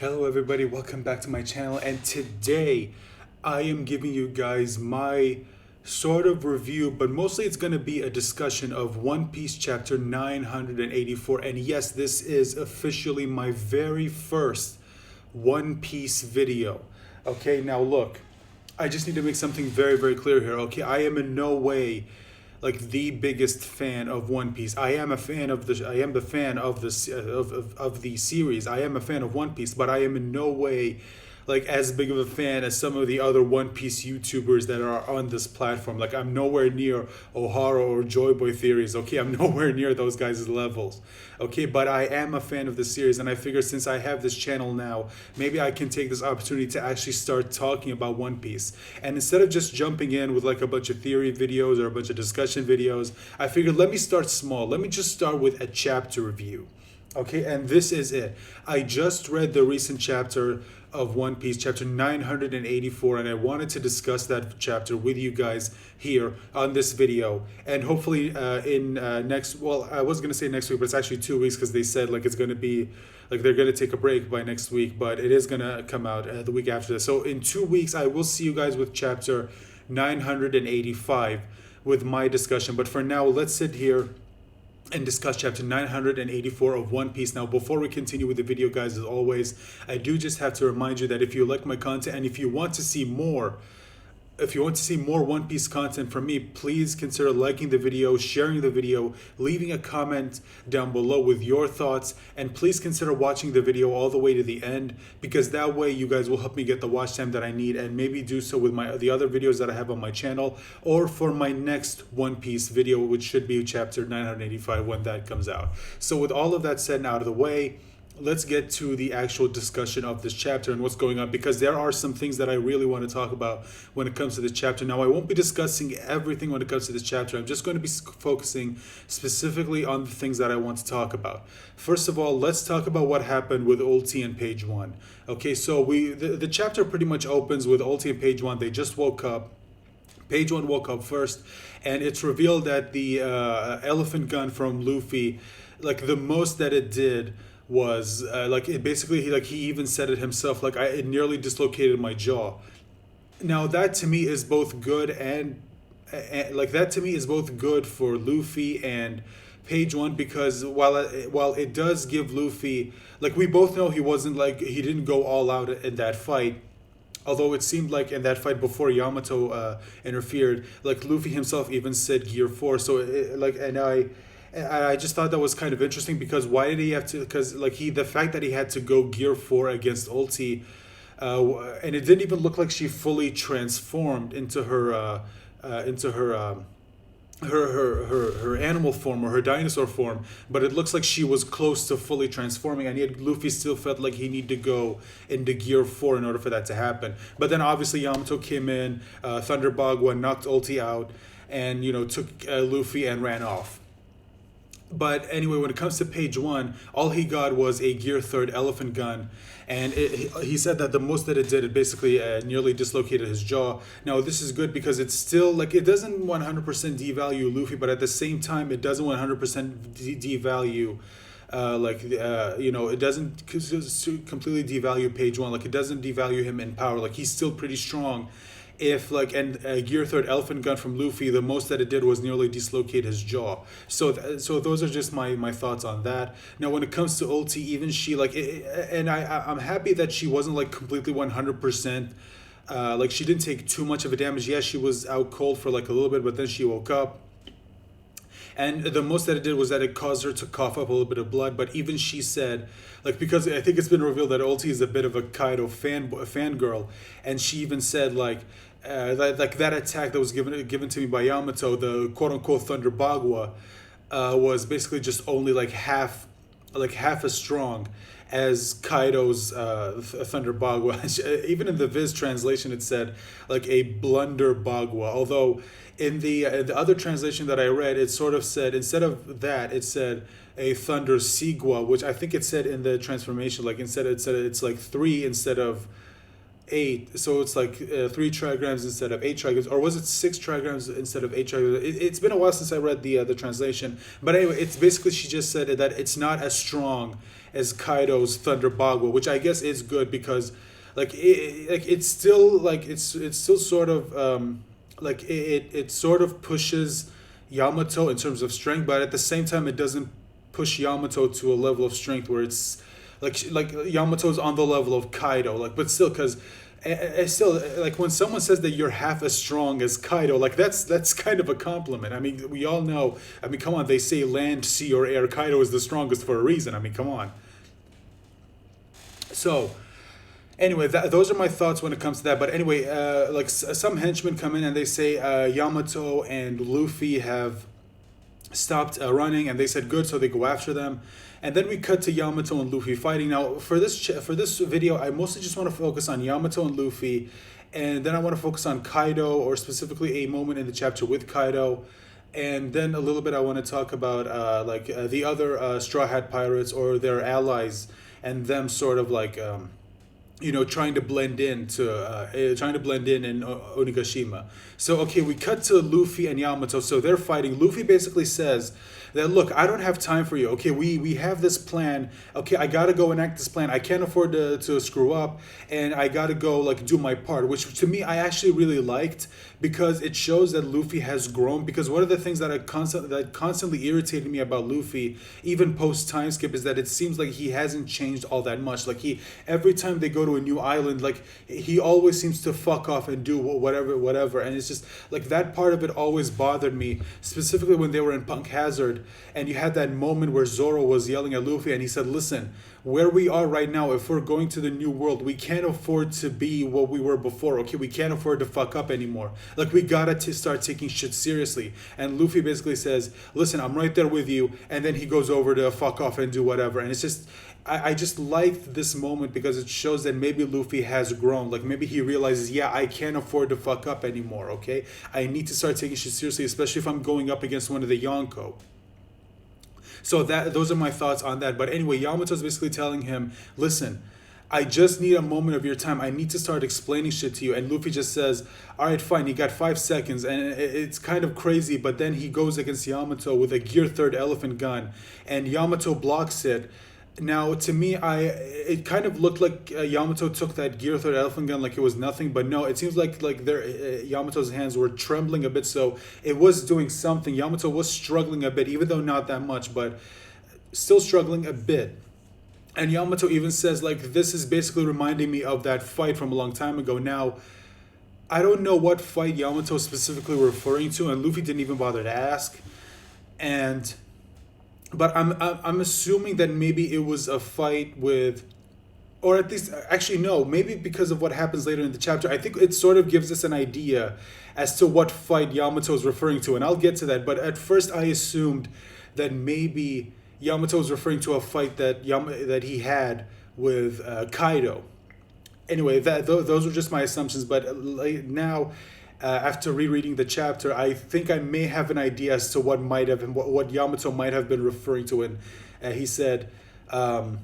Hello everybody, welcome back to my channel, and today I am giving you guys my sort of review, but mostly it's going to be a discussion of One Piece chapter 984. And yes, this is officially my very first One Piece video. Okay, now look, I just need to make something very clear here. Okay, I am in no way like the biggest fan of One Piece. I am a fan of the. I am the fan of of the series. I am a fan of One Piece, but I am in no way like as big of a fan as some of the other One Piece YouTubers that are on this platform. Like I'm nowhere near Ohara or Joyboy Theories. Okay, I'm nowhere near those guys' levels. Okay, but I am a fan of the series, and I figure since I have this channel now, maybe I can take this opportunity to actually start talking about One Piece. And instead of just jumping in with like a bunch of theory videos or a bunch of discussion videos, I figured let me start small. Let me just start with a chapter review. Okay, and this is it. I just read the recent chapter of One Piece, chapter 984, and I wanted to discuss that chapter with you guys here on this video. And hopefully, in next, well, I was going to say next week, but it's actually 2 weeks because they said like it's going to be, like they're going to take a break by next week, but it is going to come out the week after this. So in 2 weeks, I will see you guys with chapter 985 with my discussion. But for now, let's sit here and discuss chapter 984 of One Piece. Now, before we continue with the video, guys, as always, I do just have to remind you that if you like my content and if you want to see more, One Piece content from me, please consider liking the video, sharing the video, leaving a comment down below with your thoughts, and please consider watching the video all the way to the end, because that way you guys will help me get the watch time that I need, and maybe do so with the other videos that I have on my channel, or for my next One Piece video, which should be chapter 985 when that comes out. So with all of that said and out of the way, let's get to the actual discussion of this chapter and what's going on, because there are some things that I really want to talk about when it comes to this chapter. Now, I won't be discussing everything when it comes to this chapter. I'm just going to be focusing specifically on the things that I want to talk about. First of all, let's talk about what happened with Ulti and Page One. Okay, so the chapter pretty much opens with Ulti and Page One. They just woke up. Page One woke up first, and it's revealed that the elephant gun from Luffy, like the most that it did was like it basically he even said it himself, like it nearly dislocated my jaw. Now that to me is both good and like that to me is both good for Luffy and Page One, because while it does give Luffy, like we both know he didn't go all out in that fight. Although it seemed like in that fight before Yamato interfered, like Luffy himself even said Gear 4. So I just thought that was kind of interesting, because why did he have to? Because like the fact that he had to go Gear 4 against Ulti, and it didn't even look like she fully transformed into her animal form or her dinosaur form, but it looks like she was close to fully transforming, and yet Luffy still felt like he needed to go into Gear 4 in order for that to happen. But then obviously Yamato came in, Thunder Bagua knocked Ulti out, and took Luffy and ran off. But anyway, when it comes to Page One, all he got was a Gear 3 elephant gun, and he said that the most that it did, it basically nearly dislocated his jaw. Now this is good because it's still like it doesn't 100% devalue Luffy, but at the same time it doesn't 100% devalue it doesn't completely devalue Page One. Like it doesn't devalue him in power. Like he's still pretty strong. If like and a Gear 3 elephant gun from Luffy, the most that it did was nearly dislocate his jaw. So those are just my thoughts on that. Now when it comes to Ulti, even she I'm happy that she wasn't like completely 100%. Like she didn't take too much of a damage. Yes, she was out cold for like a little bit, but then she woke up. And the most that it did was that it caused her to cough up a little bit of blood. But even she said, like, because I think it's been revealed that Ulti is a bit of a Kaido fangirl, and she even said like that attack that was given to me by Yamato, the quote unquote Thunder Bagua, was basically just only like half as strong as Kaido's Thunder Bagua. Even in the Viz translation, it said like a blunder Bagua. Although in the other translation that I read, it sort of said, instead of that, it said a Thunder Sigua, which I think it said in the transformation, like instead it said it's like 3 instead of 8, so it's like 3 trigrams instead of 8 trigrams, or was it 6 trigrams instead of 8 trigrams? It's been a while since I read the translation, but anyway, it's basically she just said that it's not as strong as Kaido's Thunder Bagua, which I guess is good because it's still it's still sort of it sort of pushes Yamato in terms of strength, but at the same time it doesn't push Yamato to a level of strength where it's like Yamato's on the level of Kaido, but still, because still, when someone says that you're half as strong as Kaido, that's kind of a compliment. I mean, we all know. I mean, come on, they say land, sea, or air. Kaido is the strongest for a reason. I mean, come on. So, anyway, those are my thoughts when it comes to that. But anyway, some henchmen come in and they say Yamato and Luffy have stopped running, and they said good, so they go after them. And then we cut to Yamato and Luffy fighting. Now, for this video, I mostly just want to focus on Yamato and Luffy, and then I want to focus on Kaido, or specifically a moment in the chapter with Kaido, and then a little bit I want to talk about the other Straw Hat Pirates or their allies, and them sort of trying to blend in in Onigashima. So okay, we cut to Luffy and Yamato. So they're fighting. Luffy basically says that, look, I don't have time for you. Okay, we have this plan. Okay, I gotta go enact this plan. I can't afford to screw up, and I gotta go do my part. Which to me I actually really liked, because it shows that Luffy has grown. Because one of the things that constantly irritated me about Luffy, even post time skip, is that it seems like he hasn't changed all that much. Every time they go to a new island, he always seems to fuck off and do whatever, and it's just that part of it always bothered me, specifically when they were in Punk Hazard, and you had that moment where Zoro was yelling at Luffy, and he said, listen, where we are right now, if we're going to the new world, we can't afford to be what we were before. Okay, we can't afford to fuck up anymore. We gotta start taking shit seriously. And Luffy basically says, listen, I'm right there with you, and then he goes over to fuck off and do whatever. And it's just, I just liked this moment because it shows that maybe Luffy has grown. Maybe he realizes, yeah, I can't afford to fuck up anymore, okay? I need to start taking shit seriously, especially if I'm going up against one of the Yonko. So those are my thoughts on that. But anyway, Yamato's basically telling him, listen, I just need a moment of your time. I need to start explaining shit to you. And Luffy just says, all right, fine, you got 5 seconds. And it's kind of crazy, but then he goes against Yamato with a Gear 3rd elephant gun, and Yamato blocks it. Now, to me, it kind of looked like Yamato took that Gear 3rd elephant gun like it was nothing, but no, it seems like Yamato's hands were trembling a bit, so it was doing something. Yamato was struggling a bit, even though not that much, but still struggling a bit. And Yamato even says, this is basically reminding me of that fight from a long time ago. Now, I don't know what fight Yamato specifically referring to, and Luffy didn't even bother to ask. But I'm assuming that maybe it was a fight with, or at least, actually no, maybe because of what happens later in the chapter. I think it sort of gives us an idea as to what fight Yamato is referring to, and I'll get to that. But at first I assumed that maybe Yamato was referring to a fight that he had with Kaido. Anyway, those were just my assumptions. But now, after rereading the chapter, I think I may have an idea as to what Yamato might have been referring to. And he said, it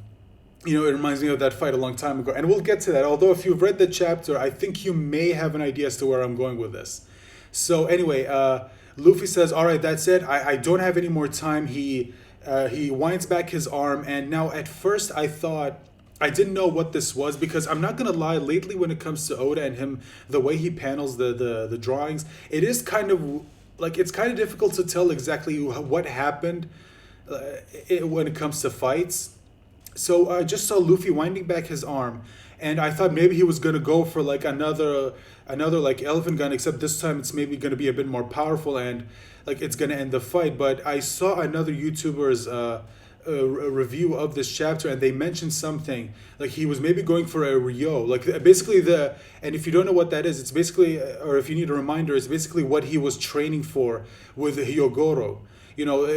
reminds me of that fight a long time ago. And we'll get to that. Although if you've read the chapter, I think you may have an idea as to where I'm going with this. So anyway, Luffy says, all right, that's it. I don't have any more time. He winds back his arm. And now at first I didn't know what this was, because I'm not gonna lie, lately when it comes to Oda and him, the way he panels the drawings, it is kind of it's kind of difficult to tell exactly what happened when it comes to fights. So I just saw Luffy winding back his arm, and I thought maybe he was gonna go for another elephant gun, except this time it's maybe gonna be a bit more powerful and it's gonna end the fight. But I saw another YouTuber's a review of this chapter, and they mentioned something he was maybe going for a Ryo, basically and if you don't know what that is, it's basically, or if you need a reminder, it's basically what he was training for with the Hyogoro.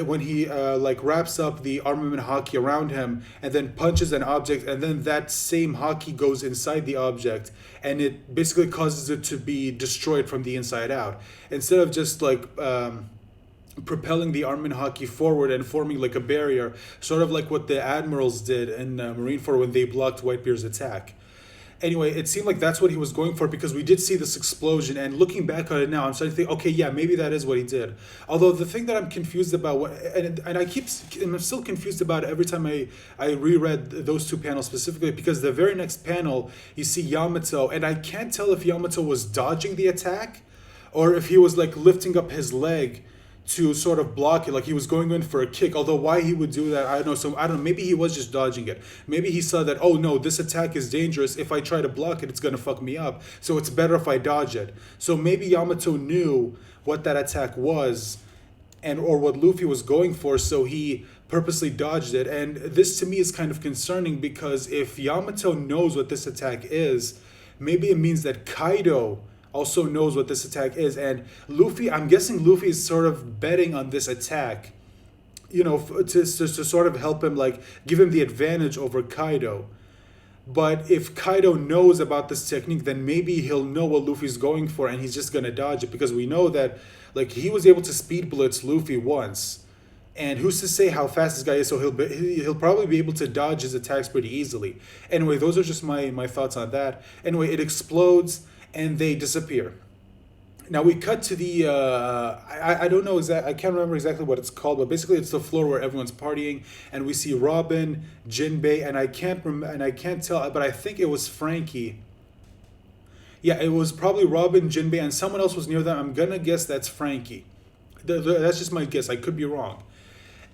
When he wraps up the armament haki around him and then punches an object, and then that same haki goes inside the object, and it basically causes it to be destroyed from the inside out, instead of just propelling the armament haki forward and forming a barrier, sort of like what the admirals did in Marineford when they blocked Whitebeard's attack. Anyway, it seemed like that's what he was going for because we did see this explosion. And looking back on it now, I'm starting to think, okay, yeah, maybe that is what he did. Although the thing that I'm confused about, and I'm still confused about it every time I reread those two panels specifically, because the very next panel, you see Yamato, and I can't tell if Yamato was dodging the attack or if he was like lifting up his leg to sort of block it, like he was going in for a kick. Although why he would do that, I don't know. So I don't know. Maybe he was just dodging it. Maybe he saw that, oh no, this attack is dangerous. If I try to block it, it's gonna fuck me up. So it's better if I dodge it. So maybe Yamato knew what that attack was, and or what Luffy was going for. So he purposely dodged it. And this to me is kind of concerning because if Yamato knows what this attack is, maybe it means that Kaido also knows what this attack is. And Luffy, I'm guessing Luffy is sort of betting on this attack, you know, to sort of help him, like, give him the advantage over Kaido. But if Kaido knows about this technique, then maybe he'll know what Luffy's going for and he's just going to dodge it. Because we know that, like, he was able to speed blitz Luffy once. And who's to say how fast this guy is? So he'll probably be able to dodge his attacks pretty easily. Anyway, those are just my thoughts on that. Anyway, it explodes and they disappear. Now we cut to the I don't know exactly, I can't remember exactly what it's called, but basically it's the floor where everyone's partying, and we see Robin, Jinbei, and I can't tell, but I think it was Frankie. Yeah, it was probably Robin, Jinbei, and someone else was near them. I'm gonna guess that's Frankie. That's just my guess. I could be wrong.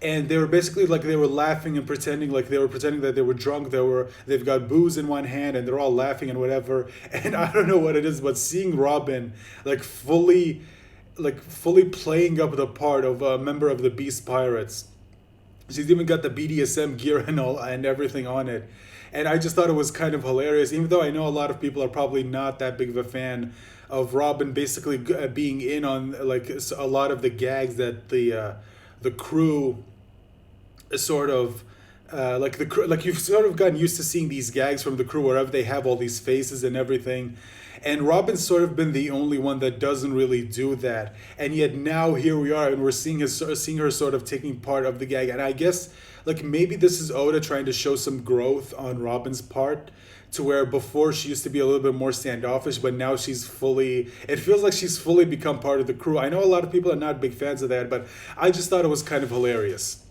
And they were basically like, they were laughing and pretending, like they were pretending that they were drunk. They've got booze in one hand and they're all laughing and whatever. And I don't know what it is, but seeing Robin like fully playing up the part of a member of the Beast Pirates. She's even got the BDSM gear and all and everything on it. And I just thought it was kind of hilarious, even though I know a lot of people are probably not that big of a fan of Robin basically being in on like a lot of the gags that the crew sort of like you've sort of gotten used to seeing these gags from the crew wherever they have all these faces and everything. And Robin's sort of been the only one that doesn't really do that. And yet now here we are, and we're seeing her sort of taking part of the gag. And I guess like maybe this is Oda trying to show some growth on Robin's part, to where before she used to be a little bit more standoffish, but now it feels like she's fully become part of the crew. I know a lot of people are not big fans of that, but I just thought it was kind of hilarious.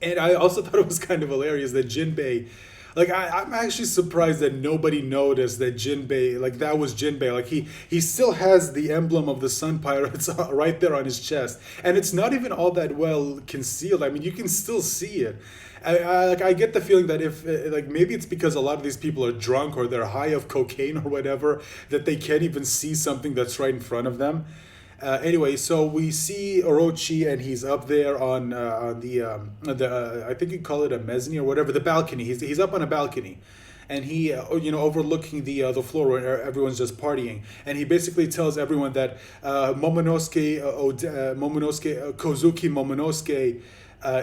And I also thought it was kind of hilarious that Jinbei, like I'm actually surprised that nobody noticed that Jinbei, like that was Jinbei. Like he still has the emblem of the Sun Pirates right there on his chest, and it's not even all that well concealed. I mean, you can still see it. I get the feeling that if like maybe it's because a lot of these people are drunk or they're high of cocaine or whatever, that they can't even see something that's right in front of them. Anyway, so we see Orochi, and he's up there on the I think you call it a mezzanine or whatever, the balcony. He's up on a balcony, and he overlooking the floor where everyone's just partying, and he basically tells everyone that Kozuki Momonosuke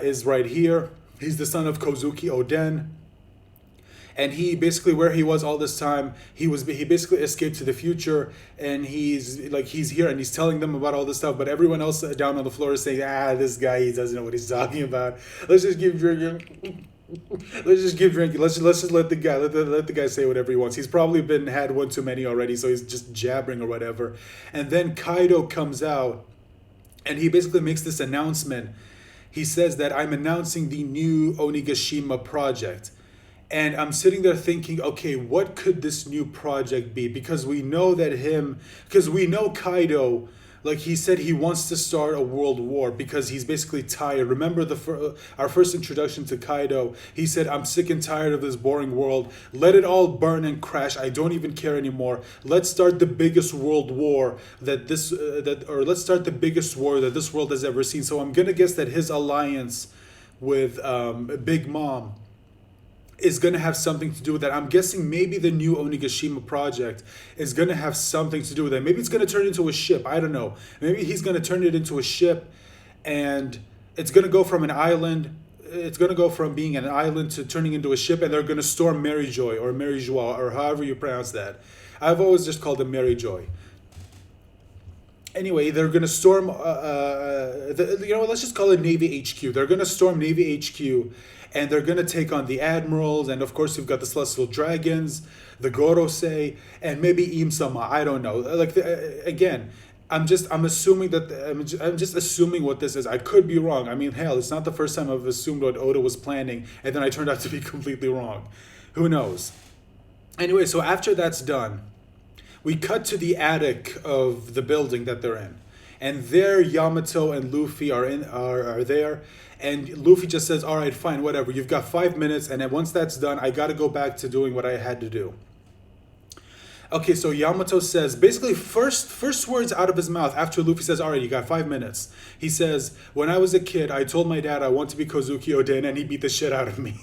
is right here. He's the son of Kozuki Oden. And he basically, where he was all this time, he basically escaped to the future, and he's here and he's telling them about all this stuff, but everyone else down on the floor is saying, this guy, he doesn't know what he's talking about. Let's just keep drinking. Let's just let the guy say whatever he wants. He's probably had one too many already, so he's just jabbering or whatever. And then Kaido comes out, and he basically makes this announcement. He says that I'm announcing the new Onigashima project. And I'm sitting there thinking, okay, what could this new project be? Because we know Kaido, like he said, he wants to start a world war because he's basically tired. Remember our first introduction to Kaido? He said, I'm sick and tired of this boring world. Let it all burn and crash. I don't even care anymore. Let's start the biggest world war let's start the biggest war that this world has ever seen. So I'm gonna guess that his alliance with Big Mom is going to have something to do with that. I'm guessing maybe the new Onigashima project is going to have something to do with that. Maybe it's going to turn into a ship. I don't know. Maybe he's going to turn it into a ship, and it's going to go from an island. It's going to go from being an island to turning into a ship, and they're going to storm Maryjoy or Maryjoie or however you pronounce that. I've always just called them Maryjoy. Anyway, they're going to storm, let's just call it Navy HQ. They're going to storm Navy HQ, and they're gonna take on the admirals, and of course you've got the celestial dragons, the Gorosei, and maybe Imsama. I don't know. Like again, I'm assuming that I'm just assuming what this is. I could be wrong. I mean, hell, it's not the first time I've assumed what Oda was planning, and then I turned out to be completely wrong. Who knows? Anyway, so after that's done, we cut to the attic of the building that they're in, and there Yamato and Luffy are there, and Luffy just says, "All right, fine, whatever. You've got 5 minutes, and then once that's done, I got to go back to doing what I had to do." Okay, so Yamato says, basically first words out of his mouth after Luffy says, "All right, you got 5 minutes." He says, "When I was a kid, I told my dad I want to be Kozuki Oden, and he beat the shit out of me."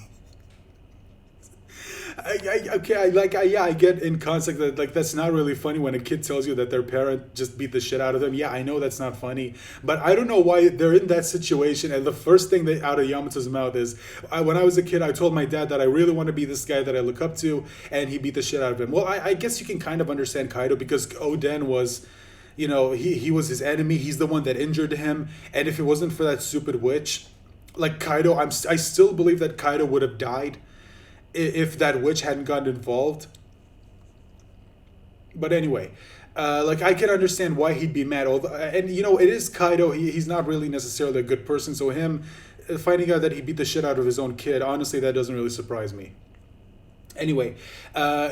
I get in concept that like that's not really funny when a kid tells you that their parent just beat the shit out of them. Yeah, I know that's not funny, but I don't know why they're in that situation. And the first thing that out of Yamato's mouth is, "When I was a kid, I told my dad that I really want to be this guy that I look up to, and he beat the shit out of him." Well, I guess you can kind of understand Kaido because Oden was, he was his enemy. He's the one that injured him, and if it wasn't for that stupid witch, like Kaido, I still believe that Kaido would have died if that witch hadn't gotten involved. But anyway, like I can understand why he'd be mad. Although, and it is Kaido. He's not really necessarily a good person. So him finding out that he beat the shit out of his own kid, honestly, that doesn't really surprise me. Anyway,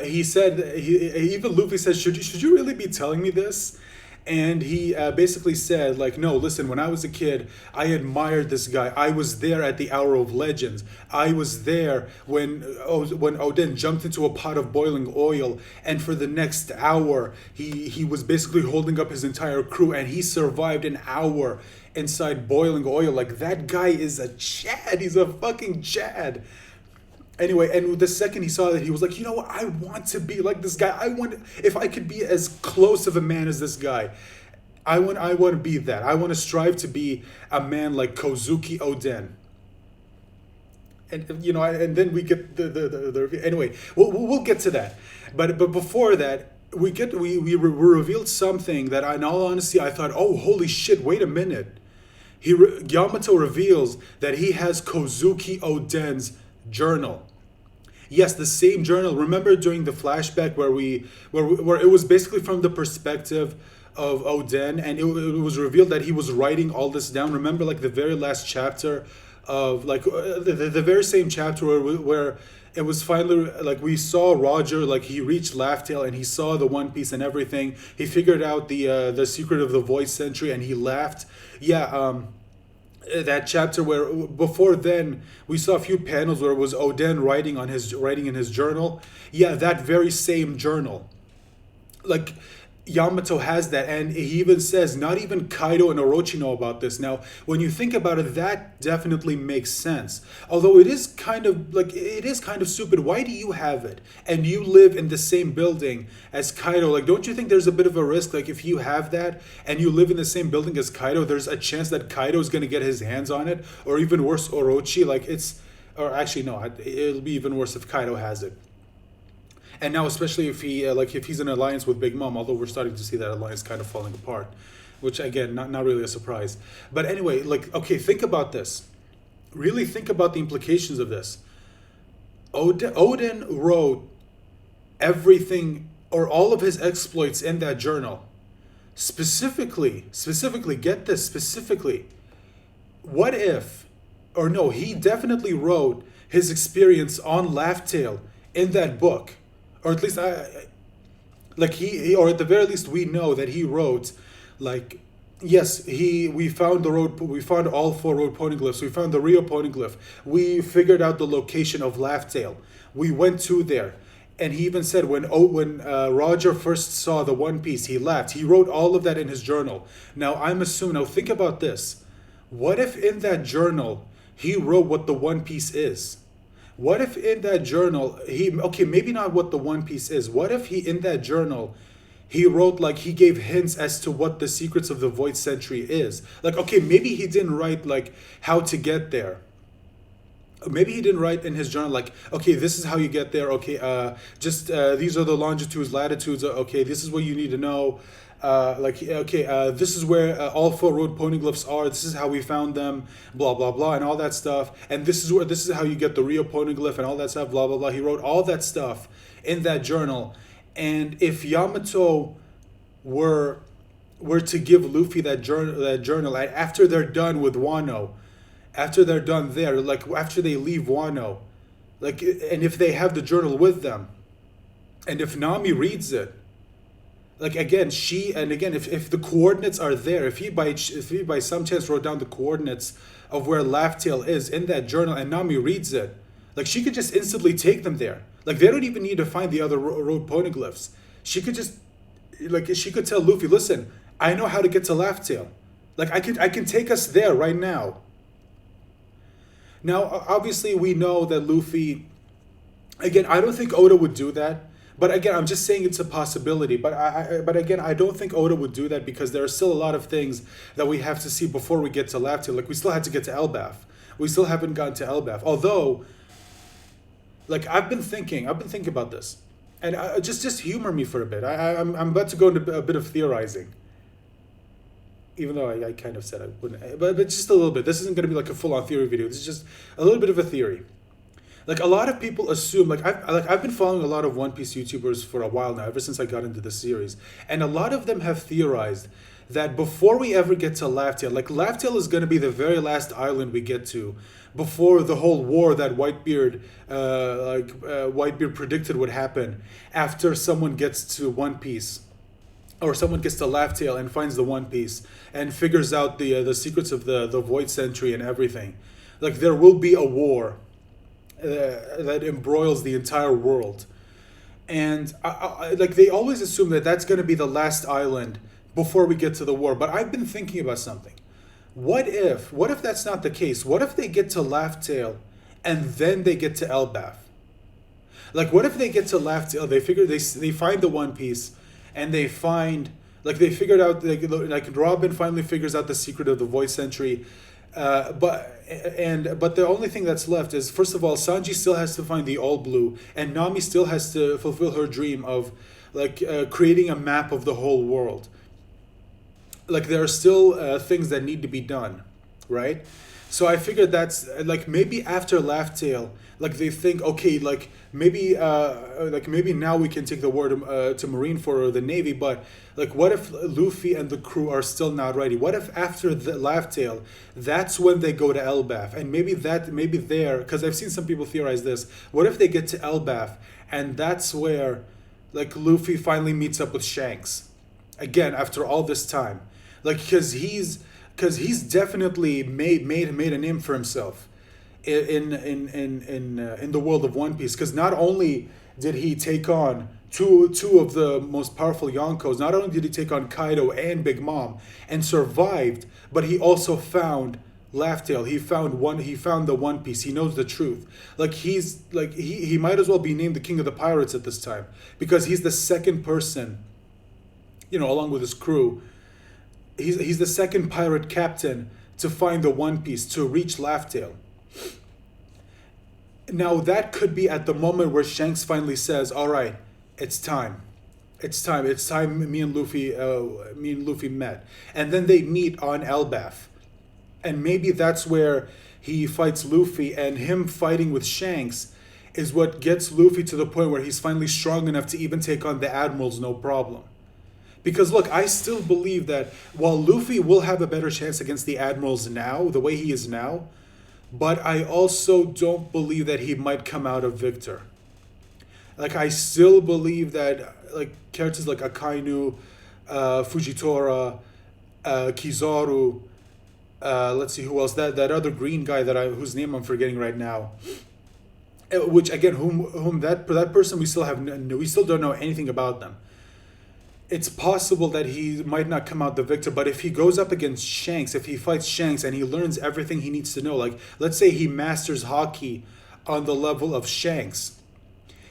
he said, even Luffy says, should you really be telling me this? And he basically said, like, "No, listen, when I was a kid, I admired this guy. I was there at the Hour of Legends. I was there when Oden jumped into a pot of boiling oil, and for the next hour, he was basically holding up his entire crew, and he survived an hour inside boiling oil. Like, that guy is a Chad. He's a fucking Chad." Anyway, and the second he saw that, he was like, "You know what? I want to be like this guy. If I could be as close of a man as this guy, I want to be that. I want to strive to be a man like Kozuki Oden." And and then we get the anyway. We'll get to that, but before that, we revealed something that, in all honesty, I thought, "Oh, holy shit! Wait a minute." Yamato reveals that he has Kozuki Oden's journal. Yes, the same journal. Remember during the flashback where it was basically from the perspective of Oden, and it was revealed that he was writing all this down. Remember, like the very last chapter of like the very same chapter where it was finally like we saw Roger, like he reached Laugh Tale and he saw the One Piece and everything. He figured out the secret of the Voice Century and he laughed. Yeah. That chapter where before then we saw a few panels where it was Oden writing in his journal. Yeah, that very same journal. Like Yamato has that, and he even says not even Kaido and Orochi know about this. Now, when you think about it, that definitely makes sense. Although it is kind of stupid. Why do you have it and you live in the same building as Kaido? Like, don't you think there's a bit of a risk? Like, if you have that and you live in the same building as Kaido, there's a chance that Kaido is gonna get his hands on it, or even worse, Orochi. Or actually no, it'll be even worse if Kaido has it. And now, especially if he's in alliance with Big Mom, although we're starting to see that alliance kind of falling apart, which again, not really a surprise. But anyway, like, okay, think about this. Really think about the implications of this. Oden wrote everything or all of his exploits in that journal. Specifically, get this, specifically. What if, or no, he definitely wrote his experience on Laugh Tale in that book. Or at least he or at the very least we know that he wrote, like, yes, we found all 4 road poneglyphs. We found the Rio poneglyph. We figured out the location of Laugh Tale. We went to there. And he even said when Roger first saw the One Piece, he laughed. He wrote all of that in his journal. Now think about this. What if in that journal he wrote what the One Piece is? What if in that journal maybe not what the One Piece is. What if in that journal he wrote, like, he gave hints as to what the secrets of the Void Century is. Like, okay, maybe he didn't write like how to get there. Maybe he didn't write in his journal like, okay, this is how you get there. Okay, these are the longitudes, latitudes. Okay, this is what you need to know. This is where all four road poneglyphs are. This is how we found them, blah blah blah, and all that stuff. And this is how you get the real poneglyph and all that stuff, blah blah blah. He wrote all that stuff in that journal. And if Yamato were to give Luffy that journal after they're done with Wano, after they're done there, like after they leave Wano, like, and if they have the journal with them, and if Nami reads it, like again, if the coordinates are there, if he by some chance wrote down the coordinates of where Laugh Tale is in that journal, and Nami reads it, like she could just instantly take them there. Like they don't even need to find the other road poneglyphs. She could just, like, she could tell Luffy, listen, I know how to get to Laugh Tale. Like I can take us there right now. Now, obviously, we know that Luffy. Again, I don't think Oda would do that. But again, I'm just saying it's a possibility. But again, I don't think Oda would do that because there are still a lot of things that we have to see before we get to Laugh Tale. Like we still had to get to Elbaf. We still haven't gotten to Elbaf. Although, like I've been thinking about this, and just humor me for a bit. I'm about to go into a bit of theorizing. Even though I kind of said I wouldn't, but just a little bit. This isn't going to be like a full-on theory video. This is just a little bit of a theory. Like a lot of people assume, I've been following a lot of One Piece YouTubers for a while now, ever since I got into this series, and a lot of them have theorized that before we ever get to Laugh Tale, like Laugh Tale is going to be the very last island we get to before the whole war that Whitebeard predicted would happen after someone gets to One Piece. Or someone gets to Laugh Tale and finds the One Piece and figures out the secrets of the Void Century and everything. Like there will be a war that embroils the entire world, and like they always assume that that's going to be the last island before we get to the war. But I've been thinking about something. What if that's not the case? What if they get to Laugh Tale and then they get to Elbaf? Like what if they get to Laugh Tale, they find the One Piece, and they find, like they figured out, like Robin finally figures out the secret of the Void Century, but the only thing that's left is, first of all, Sanji still has to find the All Blue, and Nami still has to fulfill her dream of like creating a map of the whole world. Like there are still things that need to be done, right? So I figured that's like maybe after Laugh Tale, like they think, okay, like maybe now we can take the war to Marineford or the Navy, but like what if Luffy and the crew are still not ready? What if after the Laugh Tale, that's when they go to Elbaf, and maybe there, because I've seen some people theorize this. What if they get to Elbaf and that's where like Luffy finally meets up with Shanks again after all this time, like because he's definitely made a name for himself in the world of One Piece, because not only did he take on two of the most powerful Yonkos, not only did he take on Kaido and Big Mom and survived, but he also found Laugh Tale. He found the One Piece. He knows the truth. Like he might as well be named the King of the Pirates at this time, because he's the second person, along with his crew. He's the second pirate captain to find the One Piece, to reach Laugh Tale. Now that could be at the moment where Shanks finally says, "All right, it's time. It's time. Me and Luffy met," and then they meet on Elbaf, and maybe that's where he fights Luffy, and him fighting with Shanks is what gets Luffy to the point where he's finally strong enough to even take on the admirals, no problem. Because look, I still believe that while Luffy will have a better chance against the admirals now, the way he is now, but I also don't believe that he might come out a victor. Like I still believe that like characters like Akainu, Fujitora, Kizaru, let's see who else, that other green guy whose name I'm forgetting right now. Which again, whom that person we still don't know anything about them. It's possible that he might not come out the victor, but if he goes up against Shanks, if he fights Shanks and he learns everything he needs to know, like let's say he masters Haki on the level of Shanks.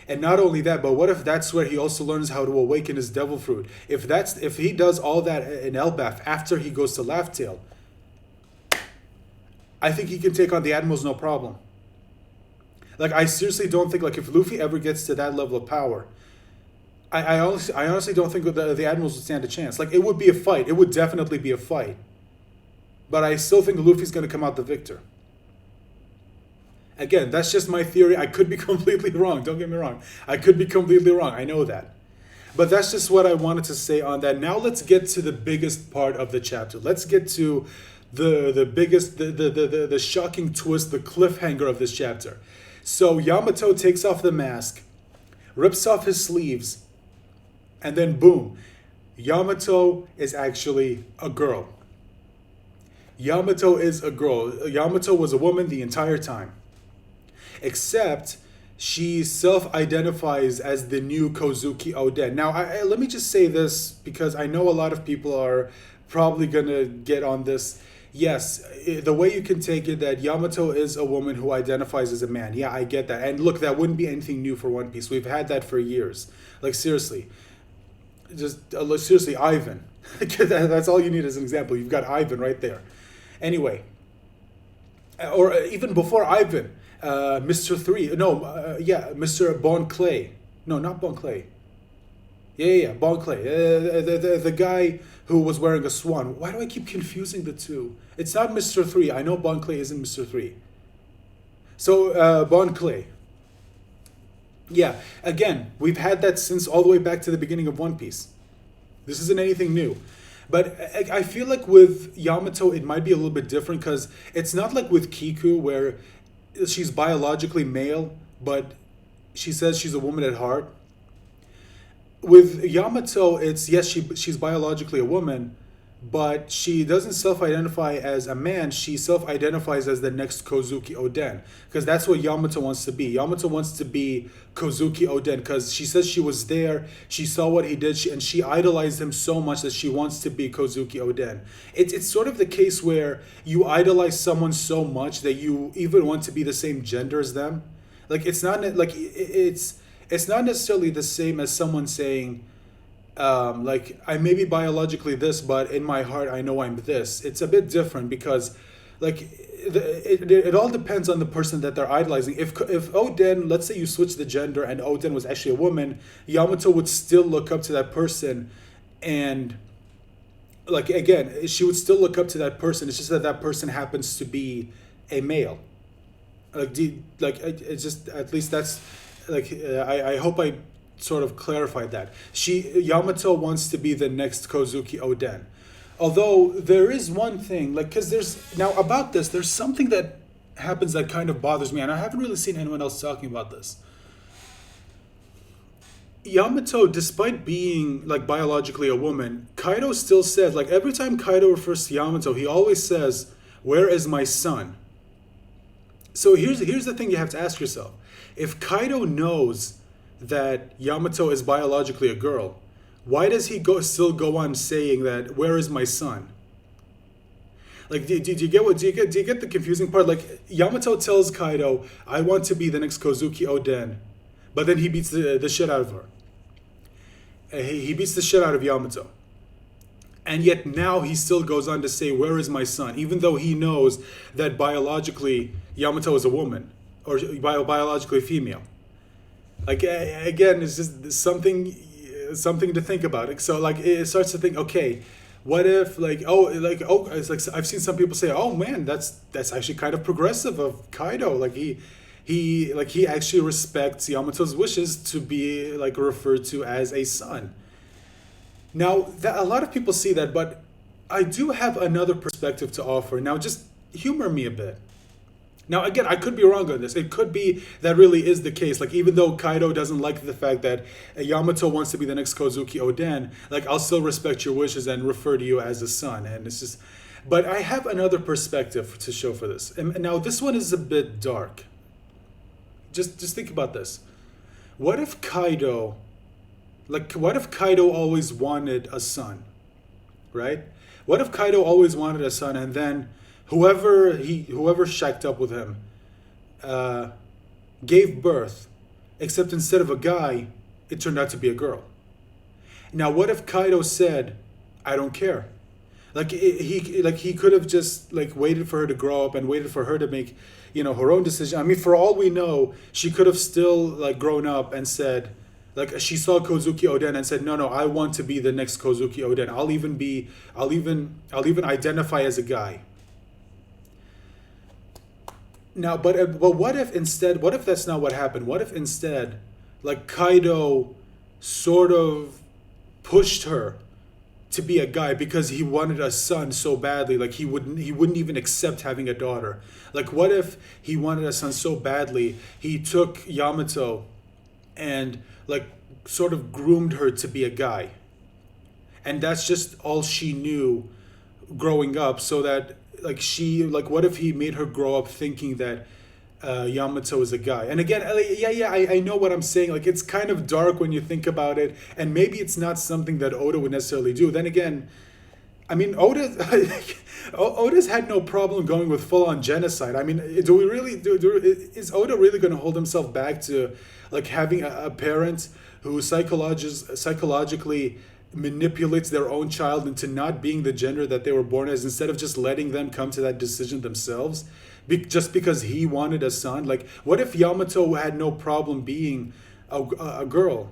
And not only that, but what if that's where he also learns how to awaken his devil fruit? If he does all that in Elbaf after he goes to Laugh Tale, I think he can take on the admirals no problem. Like I seriously don't think, like if Luffy ever gets to that level of power, I honestly don't think the admirals would stand a chance. Like, it would be a fight. It would definitely be a fight. But I still think Luffy's going to come out the victor. Again, that's just my theory. I could be completely wrong. Don't get me wrong. I could be completely wrong. I know that. But that's just what I wanted to say on that. Now let's get to the biggest part of the chapter. Let's get to the biggest, the shocking twist, the cliffhanger of this chapter. So Yamato takes off the mask, rips off his sleeves, and then boom, Yamato is actually a girl. Yamato is a girl. Yamato was a woman the entire time. Except she self-identifies as the new Kozuki Oden. Now, let me just say this because I know a lot of people are probably going to get on this. Yes, the way you can take it that Yamato is a woman who identifies as a man. Yeah, I get that. And look, that wouldn't be anything new for One Piece. We've had that for years. Like, seriously. Seriously, Ivan. That's all you need as an example. You've got Ivan right there. Anyway. Or even before Ivan. Mr. Mr. Bon Clay. No, not Bon Clay. Yeah, Bon Clay. The guy who was wearing a swan. Why do I keep confusing the two? It's not Mr. 3. I know Bon Clay isn't Mr. 3. So, Bon Clay. Yeah, again, we've had that since all the way back to the beginning of One Piece. This isn't anything new. But I feel like with Yamato, it might be a little bit different because it's not like with Kiku where she's biologically male, but she says she's a woman at heart. With Yamato, it's yes, she's biologically a woman, but she doesn't self-identify as a man. She self-identifies as the next Kozuki Oden because that's what Yamato wants to be. Yamato wants to be Kozuki Oden because she says she was there, she saw what he did, and she idolized him so much that she wants to be Kozuki Oden. It's sort of the case where you idolize someone so much that you even want to be the same gender as them. Like it's not necessarily the same as someone saying, like I may be biologically this, but in my heart I know I'm this. It's a bit different because, like, it all depends on the person that they're idolizing. If Oden, let's say you switch the gender and Oden was actually a woman, Yamato would still look up to that person, and like again, she would still look up to that person. It's just that that person happens to be a male. It's just at least that's like I hope I sort of clarified that. Yamato wants to be the next Kozuki Oden. Although there is one thing, like, because there's something that happens that kind of bothers me, and I haven't really seen anyone else talking about this. Yamato, despite being like biologically a woman, Kaido still says, like, every time Kaido refers to Yamato, he always says, "Where is my son?" So here's the thing you have to ask yourself. If Kaido knows that Yamato is biologically a girl, why does he still go on saying that, "Where is my son?" Like, do you get the confusing part? Like, Yamato tells Kaido, "I want to be the next Kozuki Oden," but then he beats the shit out of her. He beats the shit out of Yamato. And yet now he still goes on to say, "Where is my son?" Even though he knows that biologically Yamato is a woman, or biologically female. Like, again, it's just something to think about. So like it starts to think, okay, what if it's like I've seen some people say, "Oh man, that's actually kind of progressive of Kaido." Like he actually respects Yamato's wishes to be like referred to as a son. Now, a lot of people see that, but I do have another perspective to offer. Now, just humor me a bit. Now, again, I could be wrong on this. It could be that really is the case. Like, even though Kaido doesn't like the fact that Yamato wants to be the next Kozuki Oden, like, I'll still respect your wishes and refer to you as a son. And it's just... But I have another perspective to show for this. And now, this one is a bit dark. Just think about this. What if Kaido always wanted a son, right? What if Kaido always wanted a son, and then whoever shacked up with him gave birth, except instead of a guy, it turned out to be a girl? Now, what if Kaido said, "I don't care"? Like he could have just like waited for her to grow up and waited for her to make, her own decision. I mean, for all we know, she could have still like grown up and said, like she saw Kozuki Oden and said, no, no, I want to be the next Kozuki Oden. I'll even identify as a guy. Now, but what if instead? What if that's not what happened? What if instead, like Kaido, sort of pushed her to be a guy because he wanted a son so badly, like he wouldn't even accept having a daughter. Like what if he wanted a son so badly he took Yamato and like sort of groomed her to be a guy, and that's just all she knew growing up, so that like what if he made her grow up thinking that Yamato is a guy. And again, I know what I'm saying. Like it's kind of dark when you think about it, and maybe it's not something that Oda would necessarily do. Then again, I mean, Oda's had no problem going with full-on genocide. I mean, do we really is Oda really going to hold himself back to like having a parent who psychologically manipulates their own child into not being the gender that they were born as, instead of just letting them come to that decision themselves, just because he wanted a son? Like, what if Yamato had no problem being a girl?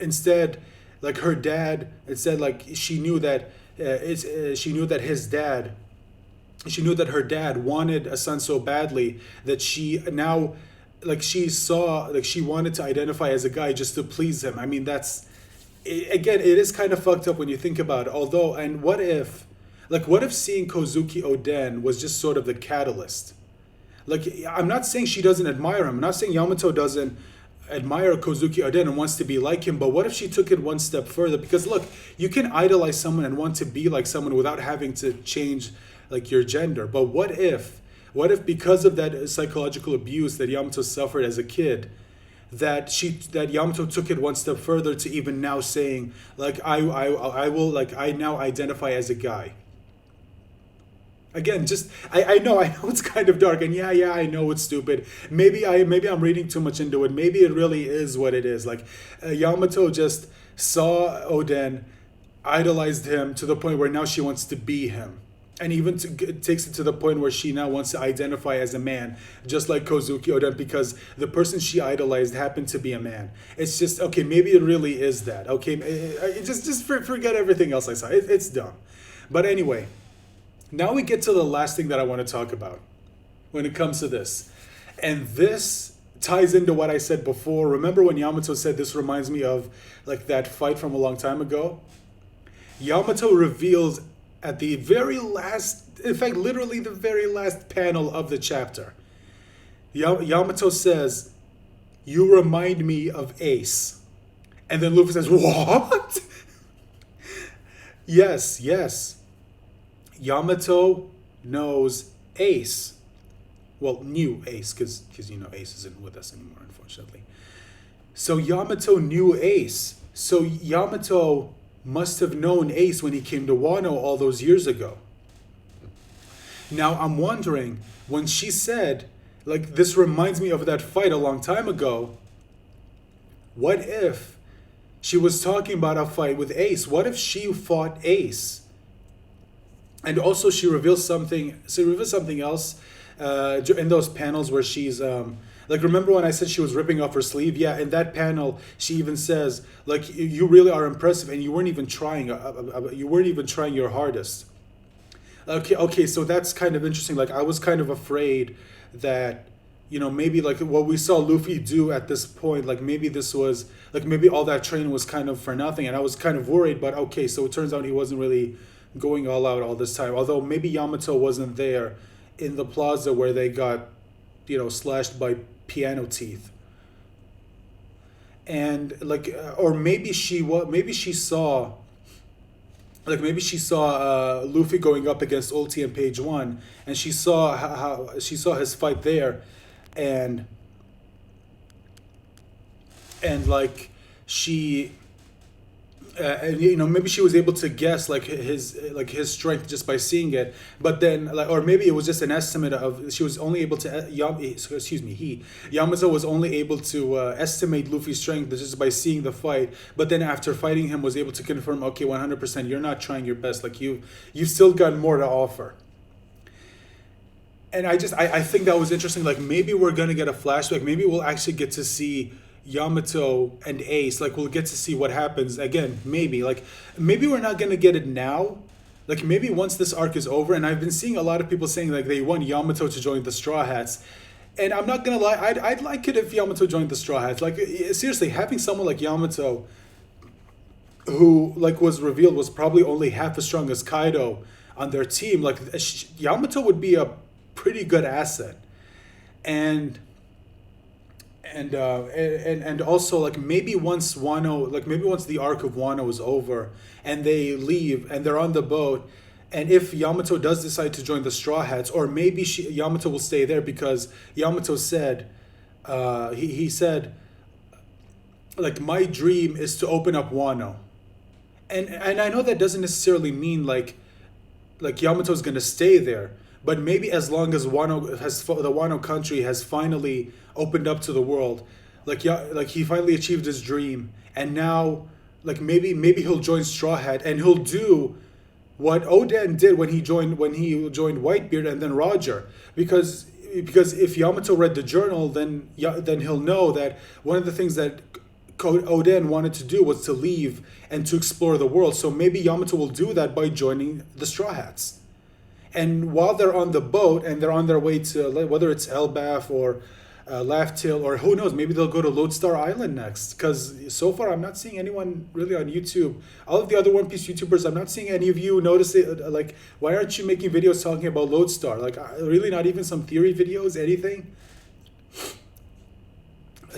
Instead, like her dad, instead, like she knew that she knew that his dad, she knew that her dad wanted a son so badly that she now, like she saw, like she wanted to identify as a guy just to please him. I mean, that's, again, it is kind of fucked up when you think about it. Although, and what if seeing Kozuki Oden was just sort of the catalyst? Like, I'm not saying she doesn't admire him. I'm not saying Yamato doesn't admire Kozuki Oden and wants to be like him. But what if she took it one step further? Because look, you can idolize someone and want to be like someone without having to change like your gender. But what if because of that psychological abuse that Yamato suffered as a kid, that Yamato took it one step further to even now saying, like, I will, like, I now identify as a guy. Again, just I know it's kind of dark, and yeah, I know it's stupid. Maybe I'm reading too much into it. Maybe it really is what it is. Like Yamato just saw Oden, idolized him to the point where now she wants to be him. And even takes it to the point where she now wants to identify as a man, just like Kozuki Oden, because the person she idolized happened to be a man. It's just, okay, maybe it really is that. Okay, just forget everything else I saw. It's dumb. But anyway, now we get to the last thing that I want to talk about when it comes to this. And this ties into what I said before. Remember when Yamato said this reminds me of like that fight from a long time ago? Yamato reveals at the very last, in fact, literally the very last panel of the chapter, Yamato says, "You remind me of Ace." And then Luffy says, "What?" Yes. Yamato knows Ace. Well, knew Ace, because Ace isn't with us anymore, unfortunately. So Yamato knew Ace. So Yamato must have known Ace when he came to Wano all those years ago. Now I'm wondering, when she said, like, this reminds me of that fight a long time ago, what if she was talking about a fight with Ace? What if she fought Ace? And also she reveals something else in those panels where she's like, remember when I said she was ripping off her sleeve? Yeah, in that panel, she even says, like, you really are impressive, and you weren't even trying. You weren't even trying your hardest. Okay, so that's kind of interesting. Like, I was kind of afraid that, maybe like what we saw Luffy do at this point, like maybe this was, like maybe all that training was kind of for nothing, and I was kind of worried. But okay, so it turns out he wasn't really going all out all this time. Although maybe Yamato wasn't there in the plaza where they got, slashed by piano teeth, and like, or maybe she saw Luffy going up against Ulti in page 1, and she saw how she saw his fight there, and like she maybe she was able to guess like his strength just by seeing it. But then, like, or maybe it was just an estimate of, she was only able to Yamato was only able to estimate Luffy's strength just by seeing the fight. But then after fighting him, was able to confirm, okay, 100%, you're not trying your best. Like you've still got more to offer. And I think that was interesting. Like maybe we're gonna get a flashback. Maybe we'll actually get to see Yamato and Ace, like we'll get to see what happens again. Maybe we're not gonna get it now. Like maybe once this arc is over, and I've been seeing a lot of people saying like they want Yamato to join the Straw Hats, and I'm not gonna lie, I'd like it if Yamato joined the Straw Hats. Like seriously, having someone like Yamato, who like was revealed was probably only half as strong as Kaido on their team, like Yamato would be a pretty good asset, and and also like maybe once Wano, like maybe once the arc of Wano is over and they leave and they're on the boat, and if Yamato does decide to join the Straw Hats, or maybe Yamato will stay there because Yamato said, he said, like my dream is to open up Wano, and I know that doesn't necessarily mean like Yamato's gonna stay there, but maybe as long as the Wano country has finally opened up to the world, like he finally achieved his dream, and now like maybe he'll join Straw Hat and he'll do what Oden did when he joined Whitebeard and then Roger, because if Yamato read the journal, then he'll know that one of the things that Oden wanted to do was to leave and to explore the world. So maybe Yamato will do that by joining the Straw Hats. And while they're on the boat and they're on their way to whether it's Elbaf or Laugh Tale, or who knows, maybe they'll go to Lodestar Island next. Because so far I'm not seeing anyone really on YouTube. All of the other One Piece YouTubers, I'm not seeing any of you notice it. Like, why aren't you making videos talking about Lodestar? Like, really, not even some theory videos, anything?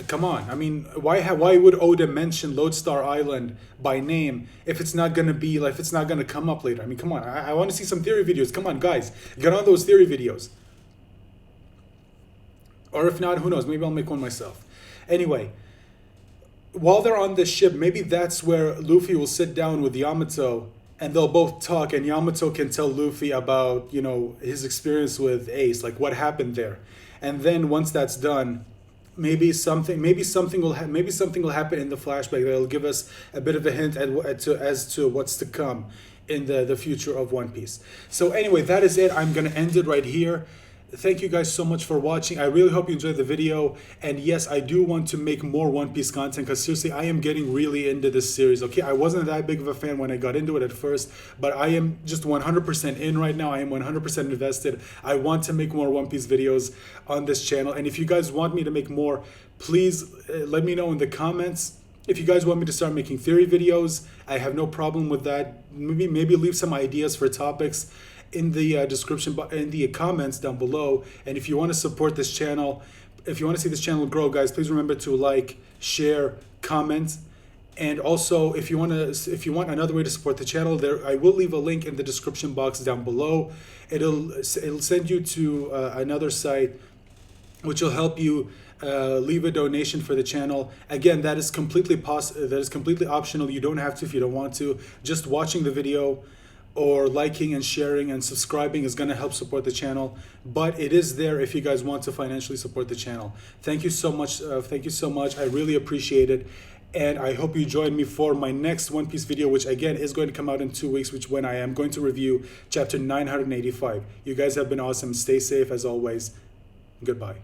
Come on, I mean, why would Oda mention Lodestar Island by name if it's not gonna be like, if it's not gonna come up later? I mean, come on, I want to see some theory videos. Come on, guys, get on those theory videos. Or if not, who knows? Maybe I'll make one myself. Anyway, while they're on this ship, maybe that's where Luffy will sit down with Yamato and they'll both talk, and Yamato can tell Luffy about, you know, his experience with Ace, like what happened there, and then once that's done. Maybe something will happen in the flashback that'll give us a bit of a hint as to what's to come in the future of One Piece. So anyway, that is it. I'm gonna end it right here. Thank you guys so much for watching. I really hope you enjoyed the video. And yes, I do want to make more One Piece content because seriously, I am getting really into this series. Okay, I wasn't that big of a fan when I got into it at first, but I am just 100% in right now. I am 100% invested. I want to make more One Piece videos on this channel. And if you guys want me to make more, please let me know in the comments. If you guys want me to start making theory videos, I have no problem with that. Maybe leave some ideas for topics in the description, in the comments down below. And if you want to support this channel, if you want to see this channel grow, guys, please remember to like, share, comment. And also, if you want another way to support the channel, I will leave a link in the description box down below. It'll send you to another site which will help you leave a donation for the channel. Again, that is completely optional. You don't have to if you don't want to. Just watching the video or liking and sharing and subscribing is going to help support the channel, but it is there if you guys want to financially support the channel. Thank you so much. I really appreciate it, and I hope you join me for my next One Piece video, which again is going to come out in 2 weeks, when I am going to review chapter 985. You guys have been awesome. Stay safe as always. Goodbye.